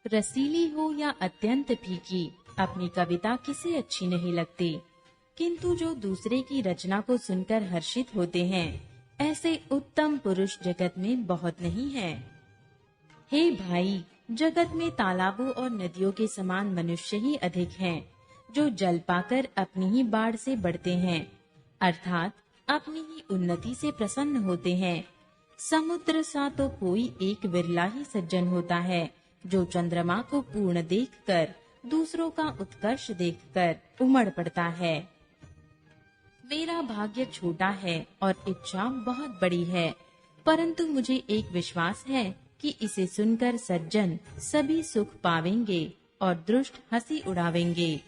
रसीली हो या अत्यंत फीकी, अपनी कविता किसे अच्छी नहीं लगती, किंतु जो दूसरे की रचना को सुनकर हर्षित होते हैं, ऐसे उत्तम पुरुष जगत में बहुत नहीं है। हे भाई, जगत में तालाबों और नदियों के समान मनुष्य ही अधिक हैं, जो जल पाकर अपनी ही बाढ़ से बढ़ते हैं, अर्थात अपनी ही उन्नति से प्रसन्न होते हैं। समुद्र सा तो कोई एक विरला ही सज्जन होता है, जो चंद्रमा को पूर्ण देखकर दूसरों का उत्कर्ष देखकर उमड़ पड़ता है। मेरा भाग्य छोटा है और इच्छा बहुत बड़ी है, परंतु मुझे एक विश्वास है कि इसे सुनकर सज्जन सभी सुख पावेंगे और दुष्ट हंसी उड़ावेंगे।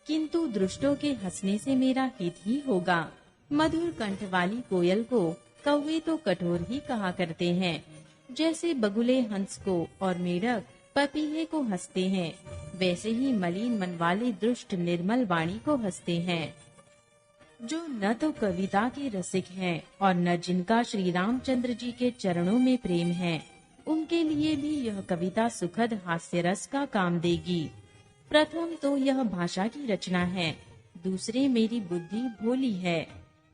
किंतु दुष्टों के हंसने से मेरा हित ही होगा। मधुर कंठ वाली कोयल को कौवे तो कठोर ही कहा करते हैं, जैसे बगुले हंस को और मेढक पपीहे को हंसते हैं, वैसे ही मलिन मन वाले दुष्ट निर्मल वाणी को हंसते हैं। जो न तो कविता के रसिक हैं और न जिनका श्री रामचंद्र जी के चरणों में प्रेम है, उनके लिए भी यह कविता सुखद हास्य रस का काम देगी। प्रथम तो यह भाषा की रचना है, दूसरे मेरी बुद्धि भोली है,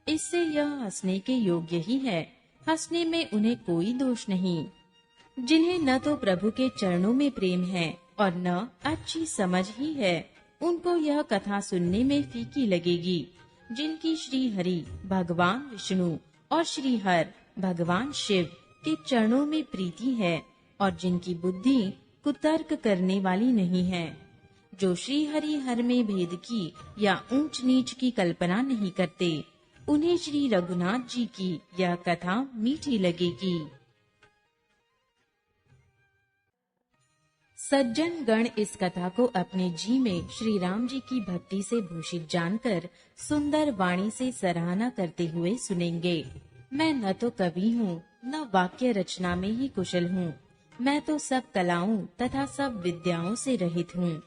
इससे यह हंसने के योग्य ही है। हंसने में उन्हें कोई दोष नहीं। जिन्हें न तो प्रभु के चरणों में प्रेम है और न अच्छी समझ ही है, उनको यह कथा सुनने में फीकी लगेगी। जिनकी श्री हरि भगवान विष्णु और श्री हर भगवान शिव के चरणों में प्रीति है और जिनकी बुद्धि कुतर्क करने वाली नहीं है, जो श्री हरि हर में भेद की या ऊंच नीच की कल्पना नहीं करते, उन्हें श्री रघुनाथ जी की यह कथा मीठी लगेगी। सज्जन गण इस कथा को अपने जी में श्री राम जी की भक्ति से भूषित जानकर सुंदर वाणी से सराहना करते हुए सुनेंगे। मैं न तो कवि हूँ, न वाक्य रचना में ही कुशल हूँ। मैं तो सब कलाओं तथा सब विद्याओं से रहित हूँ।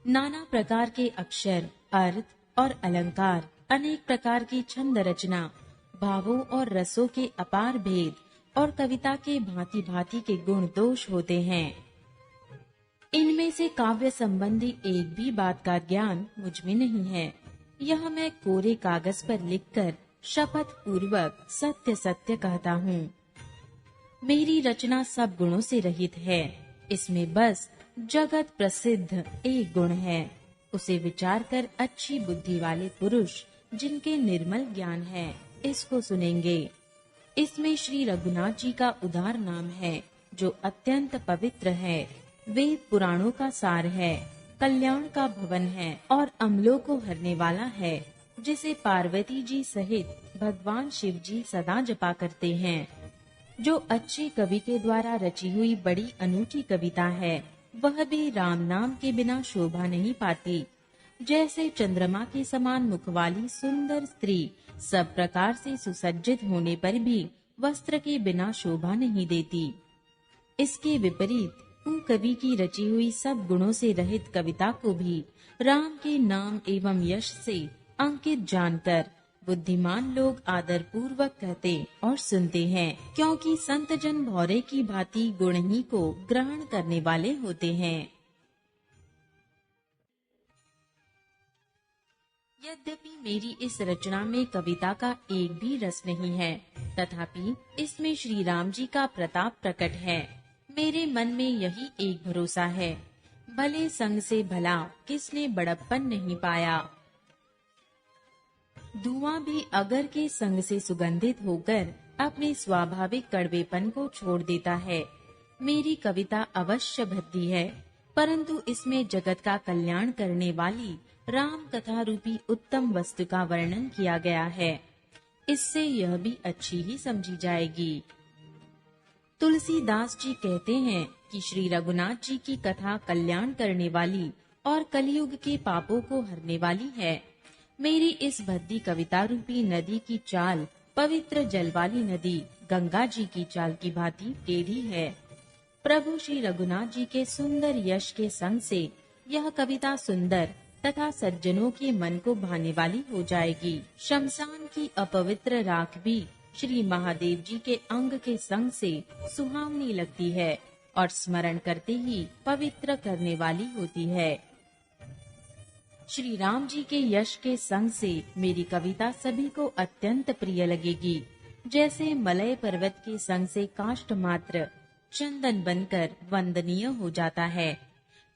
नाना प्रकार के अक्षर, अर्थ और अलंकार, अनेक प्रकार की छंद रचना, भावों और रसों के अपार भेद और कविता के भांति भांति के गुण दोष होते हैं। इनमें से काव्य संबंधी एक भी बात का ज्ञान मुझ में नहीं है। यह मैं कोरे कागज पर लिखकर शपथ पूर्वक सत्य सत्य कहता हूँ। मेरी रचना सब गुणों से रहित है। इसमें बस जगत प्रसिद्ध एक गुण है। उसे विचार कर अच्छी बुद्धि वाले पुरुष, जिनके निर्मल ज्ञान है, इसको सुनेंगे। इसमें श्री रघुनाथ जी का उदार नाम है, जो अत्यंत पवित्र है, वेद पुराणों का सार है, कल्याण का भवन है और अमलों को हरने वाला है, जिसे पार्वती जी सहित भगवान शिव जी सदा जपा करते हैं। जो अच्छे कवि के द्वारा रची हुई बड़ी अनूठी कविता है, वह भी राम नाम के बिना शोभा नहीं पाती। जैसे चंद्रमा के समान मुख वाली सुंदर स्त्री सब प्रकार से सुसज्जित होने पर भी वस्त्र के बिना शोभा नहीं देती, इसके विपरीत कवि की रची हुई सब गुणों से रहित कविता को भी राम के नाम एवं यश से अंकित जानकर बुद्धिमान लोग आदर पूर्वक कहते और सुनते हैं, क्योंकि संत जन भौरे की भांति गुण ही को ग्रहण करने वाले होते हैं। यद्यपि मेरी इस रचना में कविता का एक भी रस नहीं है, तथापि इसमें श्री राम जी का प्रताप प्रकट है। मेरे मन में यही एक भरोसा है, भले संग से भला किसने बड़प्पन नहीं पाया। धुआं भी अगर के संग से सुगंधित होकर अपने स्वाभाविक कड़वेपन को छोड़ देता है। मेरी कविता अवश्य भद्दी है, परंतु इसमें जगत का कल्याण करने वाली राम कथा रूपी उत्तम वस्तु का वर्णन किया गया है। इससे यह भी अच्छी ही समझी जाएगी। तुलसीदास जी कहते हैं कि श्री रघुनाथ जी की कथा कल्याण करने वाली और कलयुग के पापों को हरने वाली है। मेरी इस भद्दी कविता रूपी नदी की चाल पवित्र जल वाली नदी गंगा जी की चाल की भांति टेढ़ी है। प्रभु श्री रघुनाथ जी के सुंदर यश के संग से यह कविता सुंदर तथा सज्जनों के मन को भाने वाली हो जाएगी। शमशान की अपवित्र राख भी श्री महादेव जी के अंग के संग से सुहावनी लगती है। और स्मरण करते ही पवित्र करने वाली होती है। श्री राम जी के यश के संग से मेरी कविता सभी को अत्यंत प्रिय लगेगी। जैसे मलय पर्वत के संग से काष्ठ मात्र चंदन बनकर वंदनीय हो जाता है,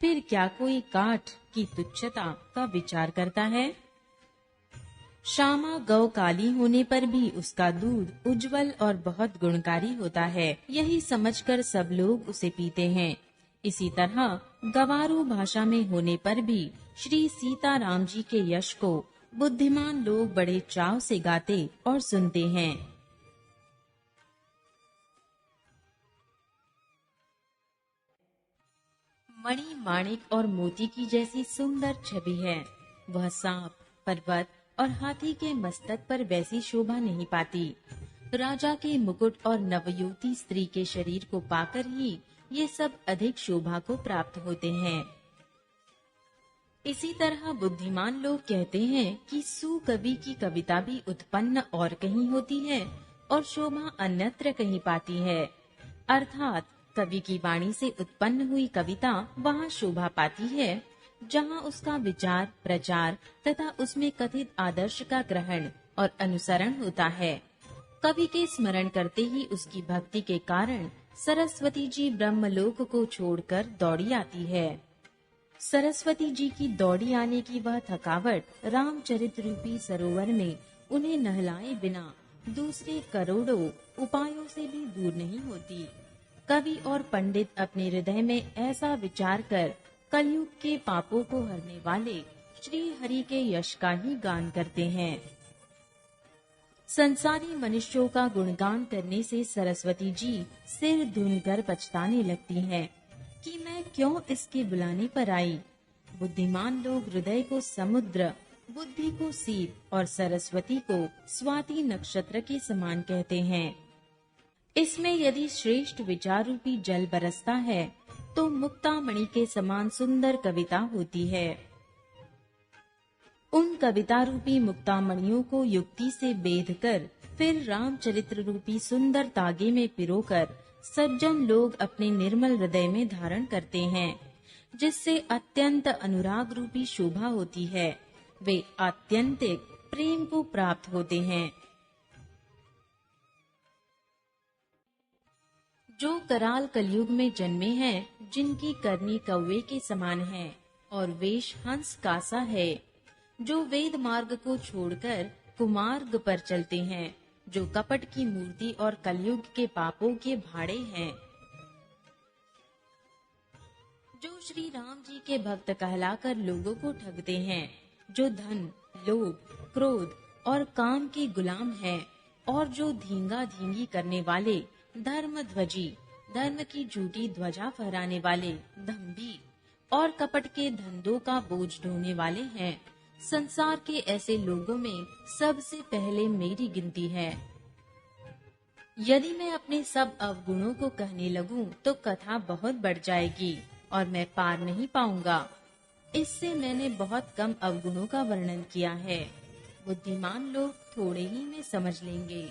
फिर क्या कोई काठ की तुच्छता का विचार करता है? श्यामा गौ काली होने पर भी उसका दूध उज्जवल और बहुत गुणकारी होता है, यही समझकर सब लोग उसे पीते हैं। इसी तरह गवारू भाषा में होने पर भी श्री सीताराम जी के यश को बुद्धिमान लोग बड़े चाव से गाते और सुनते हैं। मणि, माणिक और मोती की जैसी सुंदर छवि है। वह सांप, पर्वत और हाथी के मस्तक पर वैसी शोभा नहीं पाती। राजा के मुकुट और नवयुवती स्त्री के शरीर को पाकर ही ये सब अधिक शोभा को प्राप्त होते हैं। इसी तरह बुद्धिमान लोग कहते हैं कि सुकवि की कविता भी उत्पन्न और कहीं होती है और शोभा अन्यत्र कहीं पाती है। अर्थात कवि की वाणी से उत्पन्न हुई कविता वहाँ शोभा पाती है जहाँ उसका विचार, प्रचार तथा उसमें कथित आदर्श का ग्रहण और अनुसरण होता है। कवि के स्मरण करते ही उसकी भक्ति के कारण सरस्वती जी ब्रह्मलोक को छोड़कर दौड़ी आती है। सरस्वती जी की दौड़ी आने की वह थकावट रामचरित रूपी सरोवर में उन्हें नहलाए बिना दूसरे करोड़ों उपायों से भी दूर नहीं होती। कवि और पंडित अपने हृदय में ऐसा विचार कर कलयुग के पापों को हरने वाले श्री हरि के यश का ही गान करते हैं। संसारी मनुष्यों का गुणगान करने से सरस्वती जी सिर धुनकर पछताने लगती हैं कि मैं क्यों इसके बुलाने पर आई। बुद्धिमान लोग हृदय को समुद्र, बुद्धि को सीप और सरस्वती को स्वाति नक्षत्र के समान कहते हैं। इसमें यदि श्रेष्ठ विचार रूपी जल बरसता है तो मुक्तामणि के समान सुंदर कविता होती है। उन कविता रूपी मुक्तामणियों को युक्ति से बेधकर फिर रामचरित्र रूपी सुंदर तागे में पिरोकर सज्जन लोग अपने निर्मल हृदय में धारण करते हैं, जिससे अत्यंत अनुराग रूपी शोभा होती है। वे आत्यंतिक प्रेम को प्राप्त होते हैं। जो कराल कलयुग में जन्मे हैं, जिनकी करनी कौवे के समान है और वेश हंस कासा है, जो वेद मार्ग को छोड़कर कुमार्ग पर चलते हैं, जो कपट की मूर्ति और कलयुग के पापों के भाड़े हैं, जो श्री राम जी के भक्त कहलाकर लोगों को ठगते हैं, जो धन, लोभ, क्रोध और काम के गुलाम हैं, और जो धींगा धींगी करने वाले, धर्म ध्वजी, धर्म की झूठी ध्वजा फहराने वाले, दंभी और कपट के धंधों का बोझ ढोने वाले हैं, संसार के ऐसे लोगों में सबसे पहले मेरी गिनती है। यदि मैं अपने सब अवगुणों को कहने लगूं तो कथा बहुत बढ़ जाएगी और मैं पार नहीं पाऊंगा। इससे मैंने बहुत कम अवगुणों का वर्णन किया है। बुद्धिमान लोग थोड़े ही में समझ लेंगे।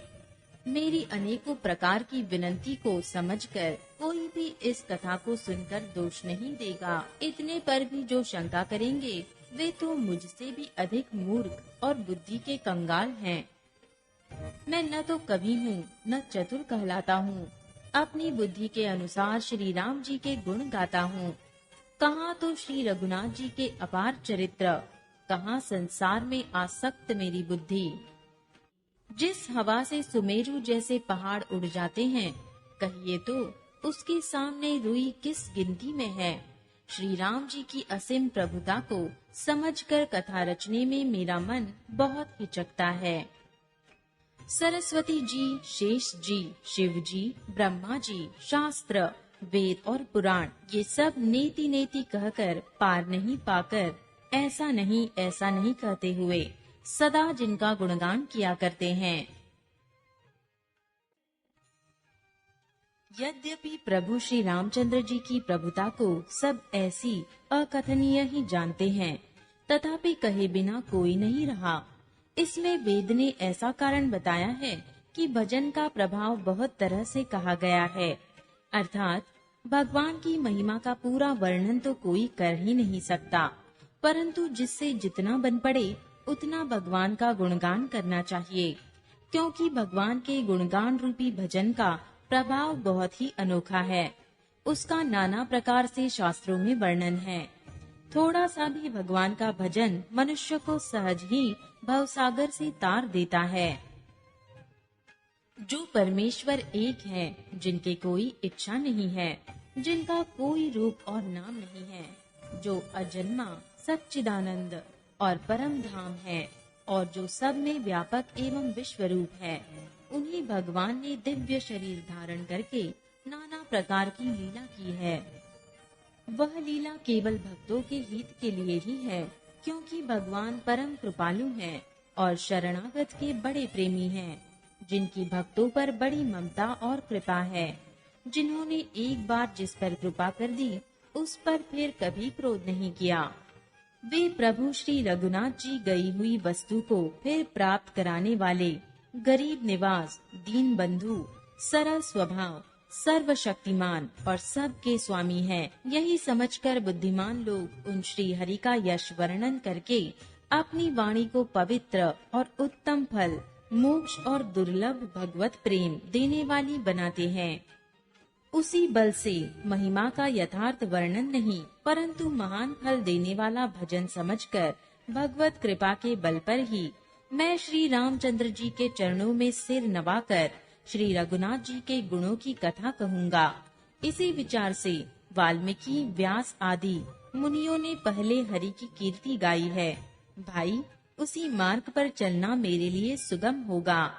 मेरी अनेकों प्रकार की विनंती को समझकर कोई भी इस कथा को सुनकर दोष नहीं देगा। इतने पर भी जो शंका करेंगे वे तो मुझसे भी अधिक मूर्ख और बुद्धि के कंगाल हैं। मैं न तो कवि हूँ न चतुर कहलाता हूँ। अपनी बुद्धि के अनुसार श्री राम जी के गुण गाता हूँ। कहाँ तो श्री रघुनाथ जी के अपार चरित्र, कहाँ संसार में आसक्त मेरी बुद्धि। जिस हवा से सुमेरु जैसे पहाड़ उड़ जाते हैं, कहिए तो उसके सामने रुई किस गिनती में है। श्री राम जी की असीम प्रभुता को समझकर कथा रचने में मेरा मन बहुत हिचकता है। सरस्वती जी, शेष जी, शिव जी, ब्रह्मा जी, शास्त्र, वेद और पुराण ये सब नेति नेति कहकर पार नहीं पाकर ऐसा नहीं कहते हुए सदा जिनका गुणगान किया करते हैं। यद्यपि प्रभु श्री रामचंद्र जी की प्रभुता को सब ऐसी अकथनीय ही जानते हैं, तथापि कहे बिना कोई नहीं रहा। इसमें वेद ने ऐसा कारण बताया है कि भजन का प्रभाव बहुत तरह से कहा गया है। अर्थात भगवान की महिमा का पूरा वर्णन तो कोई कर ही नहीं सकता, परंतु जिससे जितना बन पड़े उतना भगवान का गुणगान करना चाहिए, क्योंकि भगवान के गुणगान रूपी भजन का प्रभाव बहुत ही अनोखा है। उसका नाना प्रकार से शास्त्रों में वर्णन है। थोड़ा सा भी भगवान का भजन मनुष्य को सहज ही भवसागर से तार देता है। जो परमेश्वर एक है, जिनके कोई इच्छा नहीं है, जिनका कोई रूप और नाम नहीं है, जो अजन्मा सच्चिदानंद और परम धाम है, और जो सब में व्यापक एवं विश्वरूप है, उन्हीं भगवान ने दिव्य शरीर धारण करके नाना प्रकार की लीला की है। वह लीला केवल भक्तों के हित के लिए ही है, क्योंकि भगवान परम कृपालु हैं और शरणागत के बड़े प्रेमी हैं, जिनकी भक्तों पर बड़ी ममता और कृपा है। जिन्होंने एक बार जिस पर कृपा कर दी, उस पर फिर कभी क्रोध नहीं किया। वे प्रभु श्री रघुनाथ जी गई हुई वस्तु को फिर प्राप्त कराने वाले, गरीब निवास, दीन बंधु, सरल स्वभाव, सर्वशक्तिमान और सबके स्वामी हैं। यही समझकर बुद्धिमान लोग उन श्री हरि का यश वर्णन करके अपनी वाणी को पवित्र और उत्तम फल, मोक्ष और दुर्लभ भगवत प्रेम देने वाली बनाते हैं। उसी बल से महिमा का यथार्थ वर्णन नहीं, परंतु महान फल देने वाला भजन समझकर भगवत कृपा के बल पर ही मैं श्री रामचंद्र जी के चरणों में सिर नवाकर श्री रघुनाथ जी के गुणों की कथा कहूँगा। इसी विचार से वाल्मीकि, व्यास आदि मुनियों ने पहले हरि की कीर्ति गाई है। भाई, उसी मार्ग पर चलना मेरे लिए सुगम होगा।